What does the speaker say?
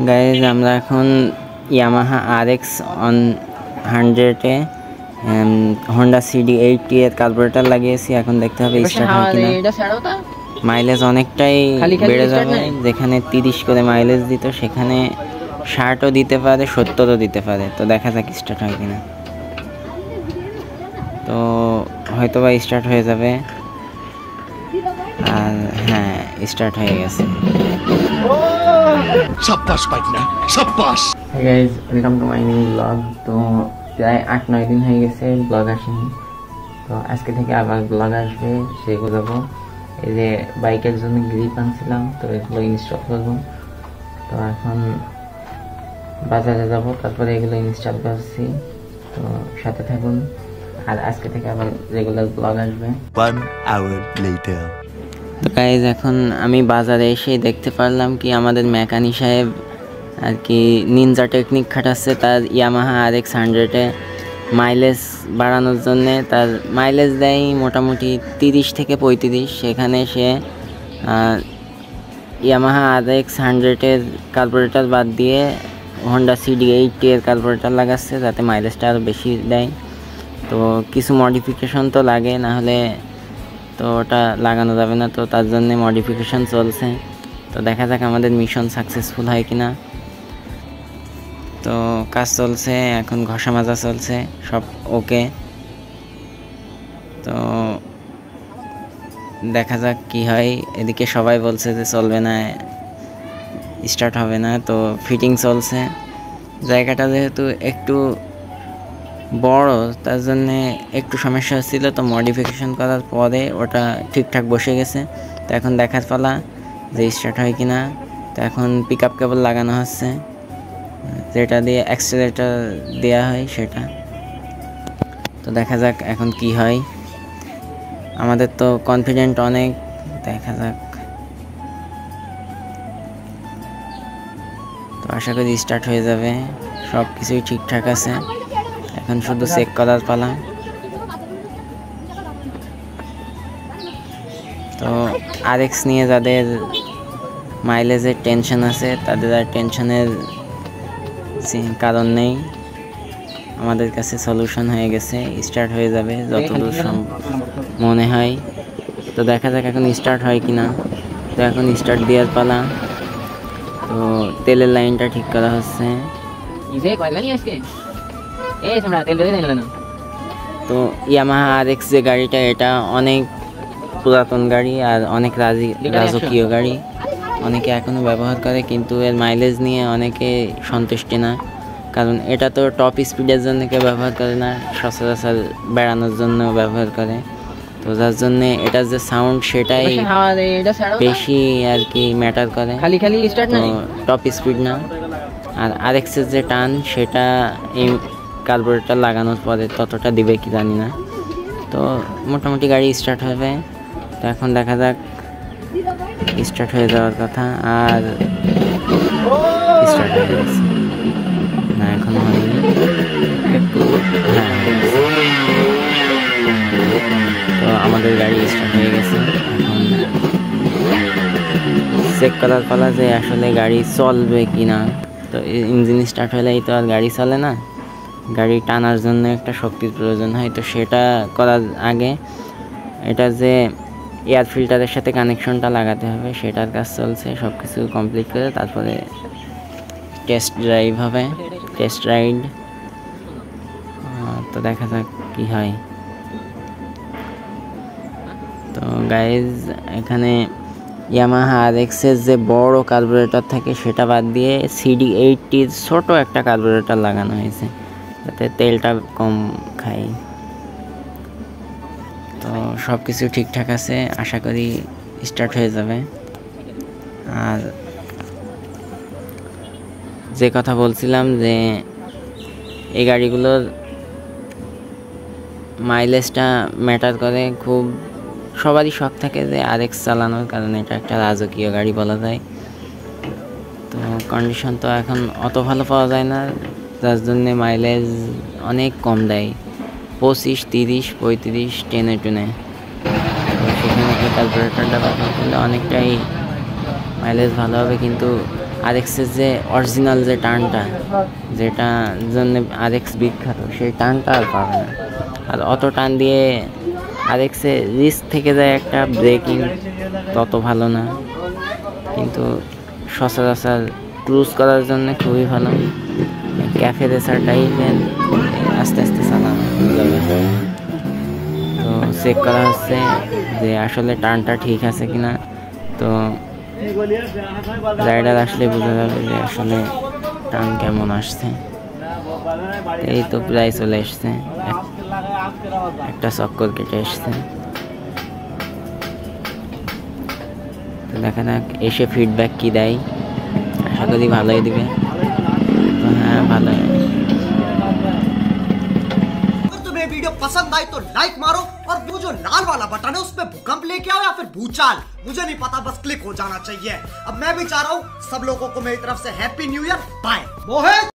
Guys আমরা এখন Yamaha RX 100-এ Honda CD80 এর কার্বোরেটর লাগিয়েছি। এখন দেখতে হবে স্টার্ট হয় কিনা। মাইলেজ অনেকটাই বেড়ে যাবে, যেখানে 30 করে মাইলেজ দিত সেখানে 60ও দিতে পারে, 70ও দিতে পারে। তো দেখা যাক স্টার্ট হয় কিনা। তো হয়তো বা স্টার্ট হয়ে যাবে। আর হ্যাঁ, স্টার্ট হয়ে গেছে। शाबाश पाइटना शाबाश। Hey guys, welcome to my new vlog. তো প্রায় 8-9 দিন হয়ে গেছে ব্লগ আসেনি। তো আজকে থেকে আবার ব্লগ আসবে, সেগুলো যাবো। এই যে বাইকের জন্য গ্রিপ আনছিলাম, তো এগুলো ইনস্টল করবো। তো এখন বাজারে যাবো, তারপরে এগুলো ইনস্টল করছি। তো সাথে থাকুন। আর আজকে থেকে আবার রেগুলার ব্লগ আসবে। 1 hour later. তো গাইজ এখন আমি বাজারে এসে দেখতে পারলাম কি আমাদের মেকানিক সাহেব আর কি নিনজা টেকনিক খাটাচ্ছে তার ইয়ামাহা RX 100-এ মাইলেজ বাড়ানোর জন্যে। তার মাইলেজ দেয় মোটামুটি 30 থেকে 35। সেখানে সে ইয়ামাহা RX 100-এর কার্বোরেটর বাদ দিয়ে হোন্ডা CD80 এর কার্বোরেটর লাগাচ্ছে, যাতে মাইলেজটা আরও বেশি দেয়। তো কিছু মডিফিকেশন তো লাগে, না হলে তো ওটা লাগানো যাবে না। তো তার জন্য মডিফিকেশন চলছে। তো দেখা যাক আমাদের মিশন সাকসেসফুল হয় কিনা। তো কাজ চলছে, এখন ঘষা মাজা চলছে, সব ওকে। তো দেখা যাক কি হয়। এদিকে সবাই বলছে যে চলবে না, স্টার্ট হবে না। তো ফিটিং চলছে। জায়গাটা যেহেতু একটু বড়, তার জন্যে একটু সমস্যা হচ্ছিল। তো মডিফিকেশন করার পরে ওটা ঠিকঠাক বসে গেছে। তো এখন দেখার পালা যে স্টার্ট হয় কিনা। তো এখন পিক আপ কেবল লাগানো হচ্ছে, যেটা দিয়ে অ্যাক্সেলারেটর দেওয়া হয় সেটা। তো দেখা যাক এখন কি হয়। আমাদের তো কনফিডেন্ট অনেক, দেখা যাক। তো আশা করি স্টার্ট হয়ে যাবে, সব কিছুই ঠিকঠাক আছে। এখন শুধু চেক করার পালা। তো RX নিয়ে যাদের মাইলেজের টেনশন আছে, তাদের আর টেনশনের কারণ নেই। আমাদের কাছে সলিউশন হয়ে গেছে, স্টার্ট হয়ে যাবে যতদূর মনে হয়। তো দেখা যাক এখন স্টার্ট হয় কিনা। তো এখন স্টার্ট দেওয়ার পালা। তো তেলের লাইনটা ঠিক করা হচ্ছে। তো ইয়ামাহা RX যে গাড়িটা, এটা অনেক পুরাতন গাড়ি আর অনেক রাজকীয় গাড়ি। অনেকে এখনও ব্যবহার করে, কিন্তু এর মাইলেজ নিয়ে অনেকে সন্তুষ্টি না। কারণ এটা তো টপ স্পিডের জন্য কেউ ব্যবহার করে না, সচরাচর বেড়ানোর জন্য ব্যবহার করে। তো যার জন্যে এটার যে সাউন্ড সেটাই বেশি আর কি ম্যাটার করে, টপ স্পিড না। আর RX-এর যে টান, সেটা এই কার্বোরেটর লাগানোর পরে ততটা দিবে কি জানি না। তো মোটামুটি গাড়ি স্টার্ট হবে। তো এখন দেখা যাক, স্টার্ট হয়ে যাওয়ার কথা। আর স্টার্ট হয়ে গেছে না, এখন হয়নি। হ্যাঁ, তো আমাদের গাড়ি স্টার্ট হয়ে গেছে। এখন চেক করার পালা যে আসলে গাড়ি চলবে কি না। তো ইঞ্জিন স্টার্ট হলেই তো আর গাড়ি চলে না, গাড়ি টানার জন্য একটা শক্তির প্রয়োজন হয়। তো সেটা করার আগে এটা যে এয়ার ফিল্টারের সাথে কানেকশনটা লাগাতে হবে, সেটার কাজ চলছে। সব কিছু কমপ্লিট করে তারপরে টেস্ট ড্রাইভ হবে, টেস্ট রাইড। তো দেখা যাক কি হয়। তো গাইজ এখানে ইয়ামাহা RX-এর যে বড় কার্বোরেটর থাকে সেটা বাদ দিয়ে CD80-র ছোট একটা কার্বোরেটর লাগানো হয়েছে, যাতে তেলটা কম খায়। তো সব কিছু ঠিকঠাক আছে, আশা করি স্টার্ট হয়ে যাবে। আর যে কথা বলছিলাম যে এই গাড়িগুলোর মাইলেজটা ম্যাটার করে খুব। সবারই শখ থাকে যে RX চালানোর, কারণ এটা একটা রাজকীয় গাড়ি বলা যায়। তো কন্ডিশন তো এখন অত ভালো পাওয়া যায় না, যার জন্যে মাইলেজ অনেক কম দেয়, 25, 30, 35 টেনে। তো সেখানে এই কার্বোরেটরটা ব্যবহার করলে অনেকটাই মাইলেজ ভালো হবে, কিন্তু আরএক্সের যে অরিজিনাল যে টার্নটা, যেটা জন্য আরএক্স বিখ্যাত, সেই টার্নটা আর পাবে না। আর অত টার্ন দিয়ে আরএক্সে রিস্ক থেকে যায় একটা, ব্রেকিং তত ভালো না, কিন্তু সচরাচর ক্রুজ করার জন্য খুবই ভালো। ক্যাফে রেসার টাইপের আস্তে আস্তে চালানো যাবে। তো চেক করা হচ্ছে যে আসলে টার্নটা ঠিক আছে কিনা। তো রাইডার আসলে বোঝা যাবে যে আসলে টার্ন কেমন আসছে। এই তো প্রায় চলে এসছে, একটা চক্কর কেটে এসছে। তো দেখা যাক এসে ফিডব্যাক কি দেয়, আশা করি ভালোই দিবে। তো হ্যাঁ, ভালোই। अगर तुम्हें वीडियो पसंद आई तो लाइक मारो, और वो जो लाल वाला बटन है उस पे भूकंप लेके आओ या फिर भूचाल, मुझे नहीं पता, बस क्लिक हो जाना चाहिए। अब मैं भी चाह रहा हूँ सब लोगों को मेरी तरफ से हैप्पी न्यू ईयर, बाय। मोहित।